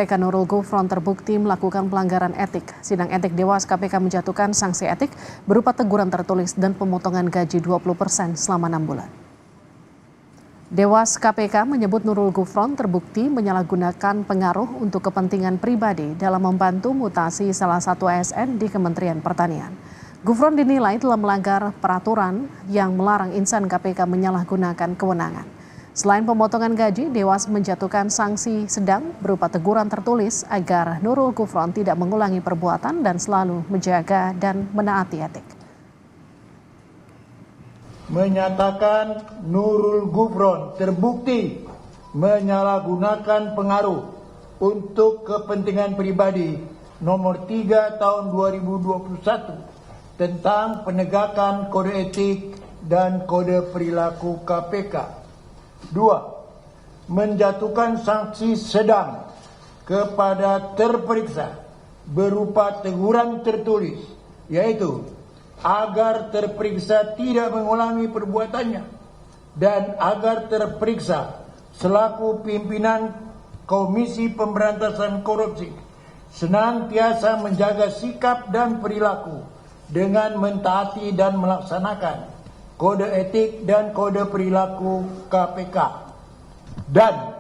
KPK Nurul Gufron terbukti melakukan pelanggaran etik. Sidang etik Dewas KPK menjatuhkan sanksi etik berupa teguran tertulis dan pemotongan gaji 20% selama 6 bulan. Dewas KPK menyebut Nurul Gufron terbukti menyalahgunakan pengaruh untuk kepentingan pribadi dalam membantu mutasi salah satu ASN di Kementerian Pertanian. Gufron dinilai telah melanggar peraturan yang melarang insan KPK menyalahgunakan kewenangan. Selain pemotongan gaji, Dewas menjatuhkan sanksi sedang berupa teguran tertulis agar Nurul Gufron tidak mengulangi perbuatan dan selalu menjaga dan menaati etik. Menyatakan Nurul Gufron terbukti menyalahgunakan pengaruh untuk kepentingan pribadi nomor 3 tahun 2021 tentang penegakan kode etik dan kode perilaku KPK. 2. Menjatuhkan sanksi sedang kepada terperiksa berupa teguran tertulis, yaitu agar terperiksa tidak mengulangi perbuatannya dan agar terperiksa selaku pimpinan Komisi Pemberantasan Korupsi senantiasa menjaga sikap dan perilaku dengan mentaati dan melaksanakan kode etik dan kode perilaku KPK, dan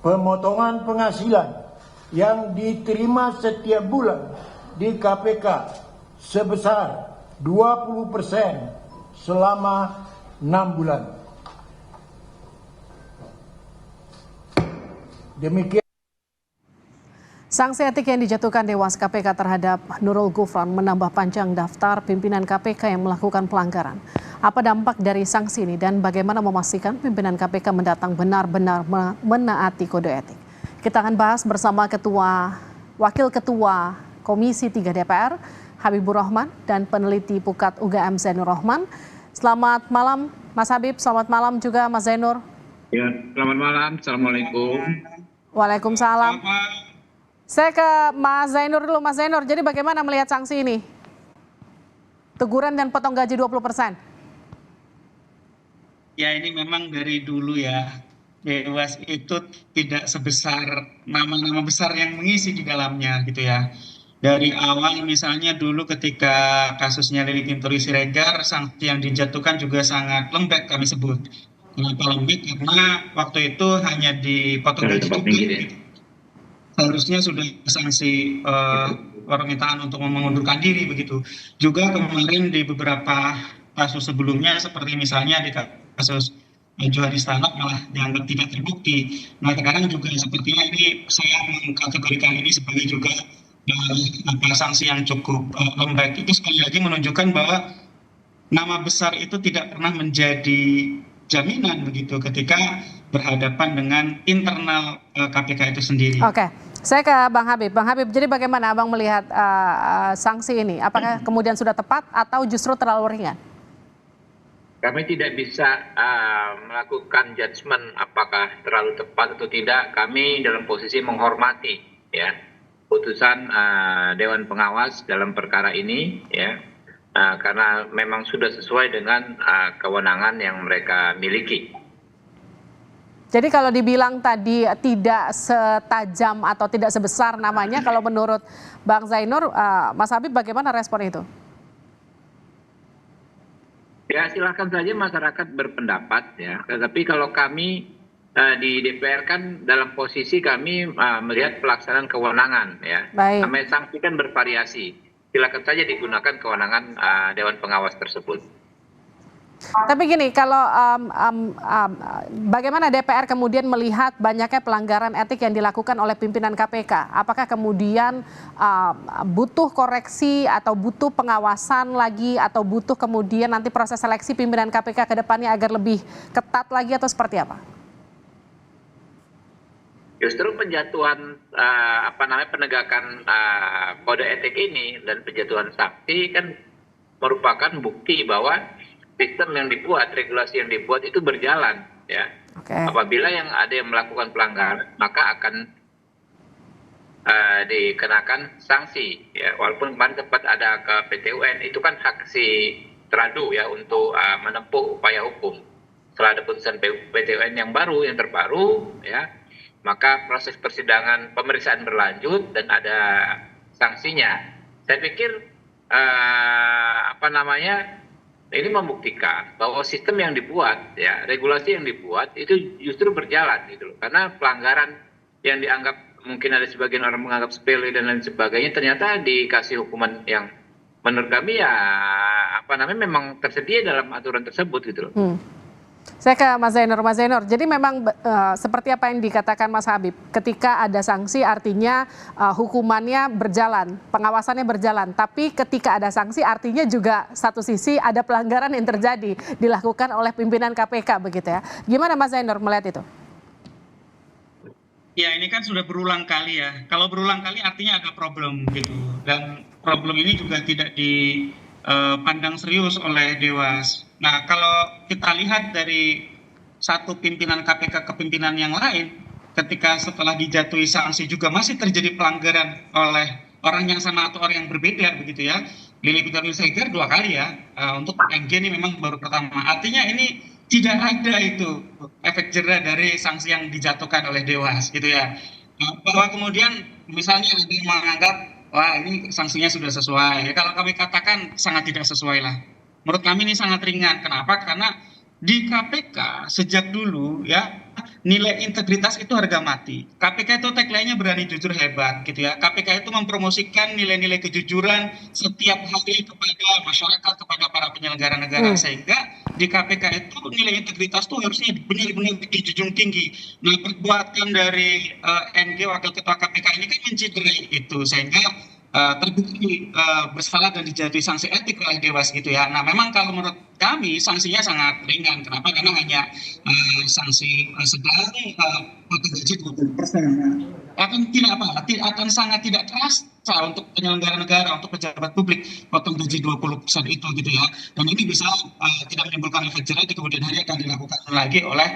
pemotongan penghasilan yang diterima setiap bulan di KPK sebesar 20% selama 6 bulan. Demikian. Sanksi etik yang dijatuhkan Dewas KPK terhadap Nurul Gufron menambah panjang daftar pimpinan KPK yang melakukan pelanggaran. Apa dampak dari sanksi ini dan bagaimana memastikan pimpinan KPK mendatang benar-benar menaati kode etik? Kita akan bahas bersama Wakil Ketua Komisi 3 DPR, Habibur Rahman, dan peneliti Pukat UGM Zainur Rahman. Selamat malam Mas Habib, selamat malam juga Mas Zainur. Ya, selamat malam. Assalamualaikum. Waalaikumsalam. Saya ke Mas Zainur dulu. Mas Zainur, jadi bagaimana melihat sanksi ini? Teguran dan potong gaji 20%. Ya, ini memang dari dulu ya, Dewas itu tidak sebesar nama-nama besar yang mengisi di dalamnya gitu ya. Dari awal misalnya dulu ketika kasusnya Lili Pintauli Siregar, sanksi yang dijatuhkan juga sangat lembek kami sebut. Kenapa lembek? Karena waktu itu hanya dipotong gaji gitu. Seharusnya sudah sanksi permintaan untuk mengundurkan diri begitu. Juga kemarin di beberapa kasus sebelumnya seperti misalnya di kasus Johanis Tanak malah dianggap tidak terbukti. Nah sekarang juga sepertinya ini saya mengkategorikan ini sebagai juga sanksi yang cukup lembek. Itu sekali lagi menunjukkan bahwa nama besar itu tidak pernah menjadi jaminan begitu ketika berhadapan dengan internal KPK itu sendiri. Oke, saya ke Bang Habib. Bang Habib, jadi bagaimana Abang melihat sanksi ini? Apakah kemudian sudah tepat atau justru terlalu ringan? Kami tidak bisa melakukan judgement apakah terlalu tepat atau tidak. Kami dalam posisi menghormati ya putusan Dewan Pengawas dalam perkara ini ya, karena memang sudah sesuai dengan kewenangan yang mereka miliki. Jadi kalau dibilang tadi tidak setajam atau tidak sebesar namanya, kalau menurut Bang Zainur, Mas Habib bagaimana respon itu? Ya silahkan saja masyarakat berpendapat ya, tetapi kalau kami di DPR kan dalam posisi kami melihat pelaksanaan kewenangan ya. Baik. Kami sanksi kan bervariasi, silakan saja digunakan kewenangan Dewan Pengawas tersebut. Tapi gini, kalau bagaimana DPR kemudian melihat banyaknya pelanggaran etik yang dilakukan oleh pimpinan KPK? Apakah kemudian butuh koreksi atau butuh pengawasan lagi atau butuh kemudian nanti proses seleksi pimpinan KPK ke depannya agar lebih ketat lagi atau seperti apa? Justru penjatuhan penegakan kode etik ini dan penjatuhan sanksi kan merupakan bukti bahwa sistem yang dibuat, regulasi yang dibuat itu berjalan ya. Okay. Apabila yang ada yang melakukan pelanggaran maka akan dikenakan sanksi ya. Walaupun kemarin sempat ada ke PT UN, itu kan hak si teradu ya untuk menempuh upaya hukum. Setelah ada putusan PT UN yang terbaru ya, maka proses persidangan pemeriksaan berlanjut dan ada sanksinya. Saya pikir ini membuktikan bahwa sistem yang dibuat, ya regulasi yang dibuat itu justru berjalan gitu loh. Karena pelanggaran yang dianggap mungkin ada sebagian orang menganggap sepele dan lain sebagainya, ternyata dikasih hukuman yang menurut kami ya memang tersedia dalam aturan tersebut gitu loh. Saya ke Mas Zainur. Mas Zainur, jadi memang seperti apa yang dikatakan Mas Habib, ketika ada sanksi artinya hukumannya berjalan, pengawasannya berjalan, tapi ketika ada sanksi artinya juga satu sisi ada pelanggaran yang terjadi dilakukan oleh pimpinan KPK begitu ya. Gimana Mas Zainur melihat itu? Ya, ini kan sudah berulang kali ya. Kalau berulang kali artinya ada problem gitu. Dan problem ini juga tidak dipandang serius oleh Dewas. Nah, kalau kita lihat dari satu pimpinan KPK ke pimpinan yang lain, ketika setelah dijatuhi sanksi juga masih terjadi pelanggaran oleh orang yang sama atau orang yang berbeda begitu ya. Lili Pintauli Siregar 2 kali ya. Untuk MG ini memang baru pertama. Artinya ini tidak ada itu efek jera dari sanksi yang dijatuhkan oleh Dewas gitu ya. Bahwa kemudian misalnya ada yang menganggap wah ini sanksinya sudah sesuai. Ya, kalau kami katakan sangat tidak sesuai lah. Menurut kami ini sangat ringan. Kenapa? Karena di KPK sejak dulu ya nilai integritas itu harga mati. KPK itu tagline-nya berani jujur hebat gitu ya. KPK itu mempromosikan nilai-nilai kejujuran setiap hari kepada masyarakat, kepada para penyelenggara negara. Sehingga di KPK itu nilai integritas itu harusnya benar-benar dijunjung tinggi. Nah, perbuatan dari NG Wakil Ketua KPK ini kan mencederai itu sehingga terbukti bersalah dan dijatuhi sanksi etik oleh Dewas gitu ya. Nah, memang kalau menurut kami sanksinya sangat ringan. Kenapa? Karena hanya sanksi sedang potong gaji 20%. Akan sangat tidak keras untuk penyelenggara negara, untuk pejabat publik potong gaji 20% itu gitu ya. Dan ini bisa tidak menimbulkan efek jera di kemudian hari akan dilakukan lagi oleh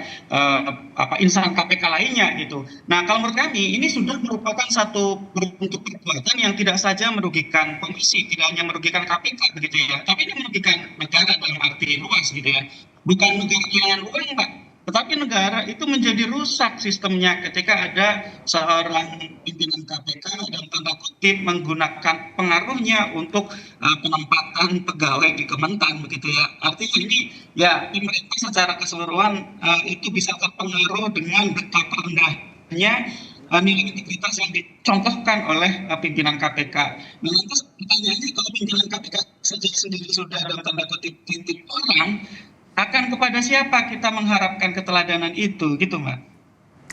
insan KPK lainnya gitu. Nah, kalau menurut kami ini sudah merupakan satu bentuk perbuatan yang tidak saja merugikan komisi, tidak hanya merugikan KPK begitu ya, tapi ini merugikan negara dalam arti luas gitu ya. Bukan negara kehilangan uang, Pak, tetapi negara itu menjadi rusak sistemnya ketika ada seorang pimpinan KPK dalam tanda kutip menggunakan pengaruhnya untuk penempatan pegawai di Kementan begitu ya. Artinya ini ya pemerintah secara keseluruhan itu bisa terpengaruh dengan betapa rendahnya nilai integritas yang dicontohkan oleh pimpinan KPK. Nah, lantas pertanyaannya kalau pimpinan KPK sejak sendiri sudah dalam tanda kutip titik orang, akan kepada siapa kita mengharapkan keteladanan itu, gitu Mbak?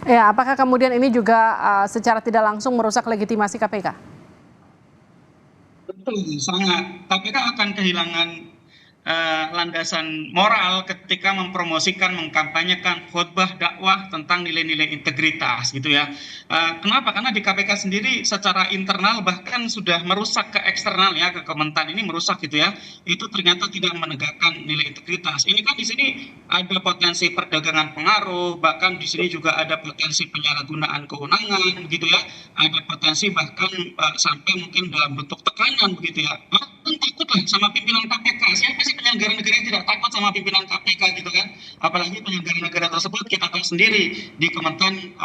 Ya, apakah kemudian ini juga secara tidak langsung merusak legitimasi KPK? Betul, sangat. KPK akan kehilangan landasan moral ketika mempromosikan, mengkampanyekan khotbah dakwah tentang nilai-nilai integritas gitu ya. Kenapa? Karena di KPK sendiri secara internal bahkan sudah merusak ke eksternal ya, ke Kementan ini merusak gitu ya. Itu ternyata tidak menegakkan nilai integritas. Ini kan di sini ada potensi perdagangan pengaruh, bahkan di sini juga ada potensi penyalahgunaan kewenangan gitu ya. Ada potensi bahkan sampai mungkin dalam bentuk tekanan begitu ya. Takutlah sama pimpinan KPK. Siapa sih penyelenggara negara yang tidak takut sama pimpinan KPK gitu kan? Apalagi penyelenggara negara tersebut kita tahu sendiri di Kementan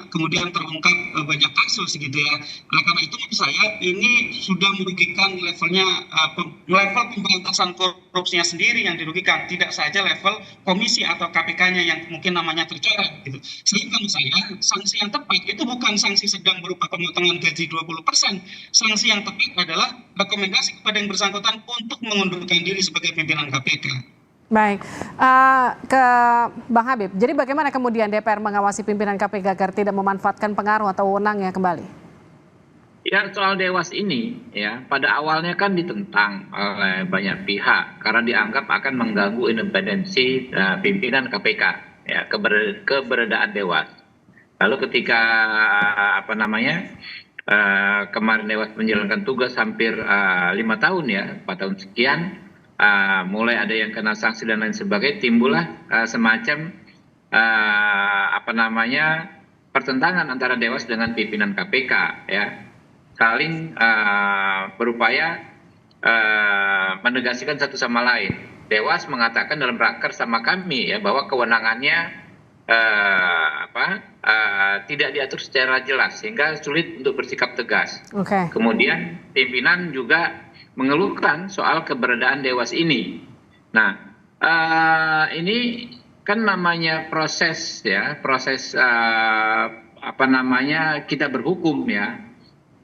kemudian terungkap banyak kasus gitu ya. Nah, karena itu menurut saya ini sudah merugikan level pemberantasan korupsinya sendiri yang dirugikan, tidak saja level komisi atau KPK-nya yang mungkin namanya tercoret gitu. Sehingga menurut saya sanksi yang tepat itu bukan sanksi sedang berupa pemotongan gaji 20%. Sanksi yang tepat adalah rekomendasi kepada yang bersangkutan untuk mengundurkan diri sebagai pimpinan KPK. Baik, ke Bang Habib. Jadi bagaimana kemudian DPR mengawasi pimpinan KPK agar tidak memanfaatkan pengaruh atau wewenangnya kembali? Ya, soal Dewas ini ya pada awalnya kan ditentang oleh banyak pihak karena dianggap akan mengganggu independensi pimpinan KPK ya, keberadaan Dewas. Lalu ketika kemarin Dewas menjalankan tugas hampir 5 tahun ya, 4 tahun sekian, mulai ada yang kena sanksi dan lain sebagainya, timbullah semacam pertentangan antara Dewas dengan pimpinan KPK ya, saling berupaya menegasikan satu sama lain. Dewas mengatakan dalam raker sama kami ya bahwa kewenangannya tidak diatur secara jelas sehingga sulit untuk bersikap tegas. Oke. Kemudian pimpinan juga mengeluhkan soal keberadaan dewas ini. Nah, ini kan namanya proses ya, proses kita berhukum ya,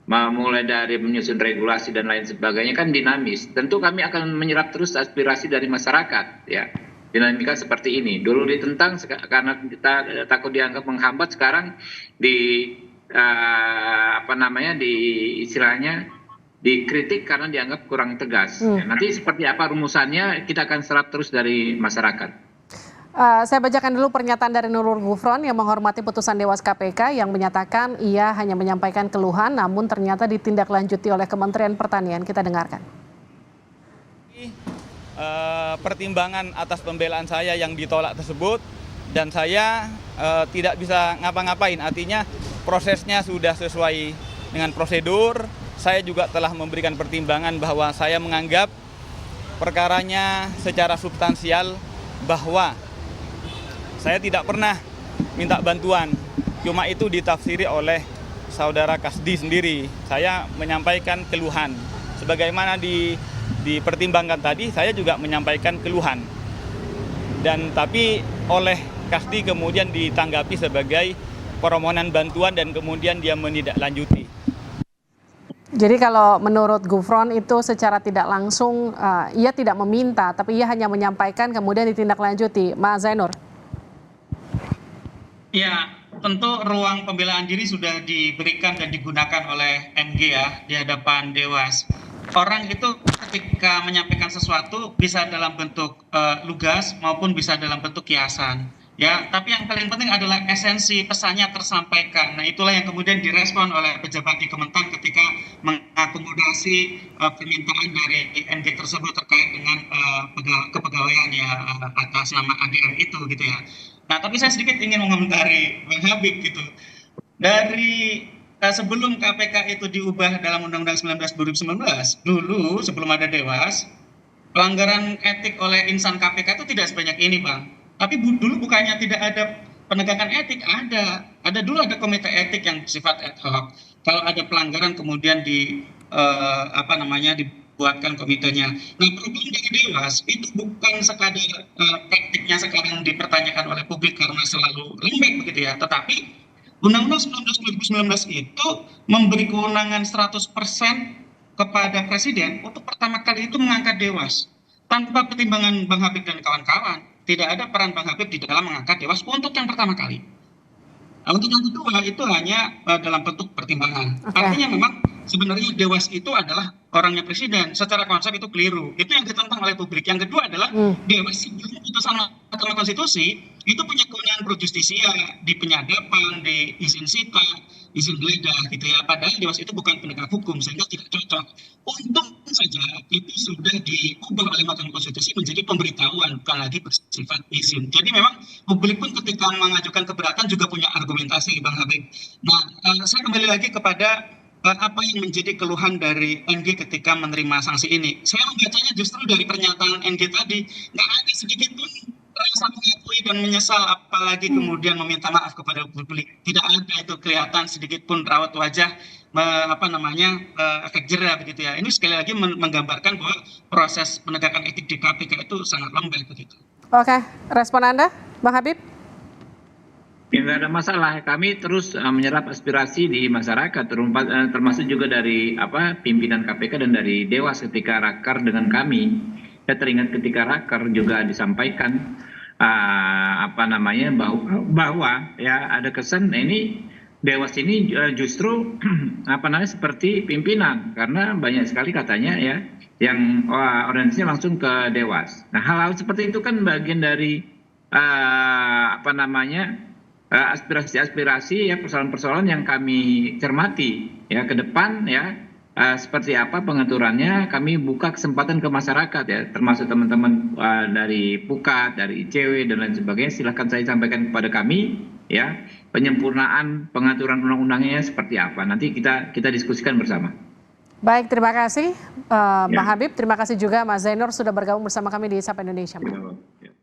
mulai dari menyusun regulasi dan lain sebagainya kan dinamis. Tentu kami akan menyerap terus aspirasi dari masyarakat ya. Dinamika seperti ini. Dulu ditentang karena kita takut dianggap menghambat, sekarang istilahnya dikritik karena dianggap kurang tegas. Nanti seperti apa rumusannya kita akan serap terus dari masyarakat. Saya bacakan dulu pernyataan dari Nurul Gufron yang menghormati putusan Dewas KPK yang menyatakan ia hanya menyampaikan keluhan namun ternyata ditindaklanjuti oleh Kementerian Pertanian. Kita dengarkan. Pertimbangan atas pembelaan saya yang ditolak tersebut dan saya tidak bisa ngapa-ngapain, artinya prosesnya sudah sesuai dengan prosedur. Saya juga telah memberikan pertimbangan bahwa saya menganggap perkaranya secara substansial bahwa saya tidak pernah minta bantuan, cuma itu ditafsiri oleh saudara Kasdi sendiri. Saya menyampaikan keluhan sebagaimana dipertimbangkan tadi, saya juga menyampaikan keluhan. Dan tapi oleh Kasdi kemudian ditanggapi sebagai permohonan bantuan dan kemudian dia menindaklanjuti. Jadi kalau menurut Gufron itu secara tidak langsung ia tidak meminta, tapi ia hanya menyampaikan kemudian ditindaklanjuti. Mas Zainur. Ya, tentu ruang pembelaan diri sudah diberikan dan digunakan oleh MG ya di hadapan Dewas. Orang itu ketika menyampaikan sesuatu bisa dalam bentuk lugas maupun bisa dalam bentuk kiasan. Ya, tapi yang paling penting adalah esensi pesannya tersampaikan. Nah, itulah yang kemudian direspon oleh pejabat di Kementan ketika mengakomodasi permintaan dari MG tersebut terkait dengan kepegawaian ya atas nama ADR itu gitu ya. Nah, tapi saya sedikit ingin mengomentari Bang Habib gitu. Dari sebelum KPK itu diubah dalam Undang-Undang 19 2019, dulu sebelum ada Dewas, pelanggaran etik oleh insan KPK itu tidak sebanyak ini, Bang. Tapi dulu bukannya tidak ada penegakan etik, ada dulu ada komite etik yang bersifat ad hoc. Kalau ada pelanggaran kemudian dibuatkan komitenya. Nah, problem dari Dewas itu bukan sekadar praktiknya sekarang dipertanyakan oleh publik karena selalu lembek begitu ya, tetapi Undang-Undang 19 2019 itu memberi kewenangan 100% kepada Presiden untuk pertama kali itu mengangkat Dewas. Tanpa pertimbangan Bang Habib dan kawan-kawan, tidak ada peran Bang Habib di dalam mengangkat Dewas untuk yang pertama kali. Nah, untuk yang kedua itu hanya dalam bentuk pertimbangan. Artinya memang sebenarnya Dewas itu adalah orangnya Presiden. Secara konsep itu keliru. Itu yang ditentang oleh publik. Yang kedua adalah Dewas sebelum putusan Mahkamah Konstitusi itu punya kewenangan pro justisia di penyadapan, di izin sita, izin geledah gitu ya. Padahal Dewas itu bukan penegak hukum sehingga tidak cocok. Untung saja itu sudah diubah oleh Mahkamah Konstitusi menjadi pemberitahuan bukan lagi bersifat izin. Jadi memang publik pun ketika mengajukan keberatan juga punya argumentasi, Bang Habib. Nah, saya kembali lagi kepada apa yang menjadi keluhan dari NG ketika menerima sanksi ini. Saya membacanya justru dari pernyataan NG tadi, nggak ada sedikit pun rasa mengakui dan menyesal, apalagi kemudian meminta maaf kepada publik. Tidak ada itu kelihatan sedikit pun raut wajah efek jera begitu ya. Ini sekali lagi menggambarkan bahwa proses penegakan etik di KPK itu sangat lembek begitu. Oke, respon Anda, Bang Habib? Tidak ada masalah, kami terus menyerap aspirasi di masyarakat, termasuk juga dari pimpinan KPK dan dari Dewas ketika rakar dengan kami. Saya teringat ketika rakar juga disampaikan bahwa ya ada kesan ini Dewas ini justru seperti pimpinan karena banyak sekali katanya ya yang organisasinya langsung ke Dewas. Nah, hal-hal seperti itu kan bagian dari aspirasi-aspirasi ya, persoalan-persoalan yang kami cermati ya ke depan ya, seperti apa pengaturannya. Kami buka kesempatan ke masyarakat ya, termasuk teman-teman dari Pukat, dari ICW dan lain sebagainya. Silahkan saya sampaikan kepada kami ya, penyempurnaan pengaturan undang-undangnya seperti apa. Nanti kita diskusikan bersama. Baik, terima kasih Bang Habib. Terima kasih juga Mas Zainur sudah bergabung bersama kami di Sapa Indonesia. Ya.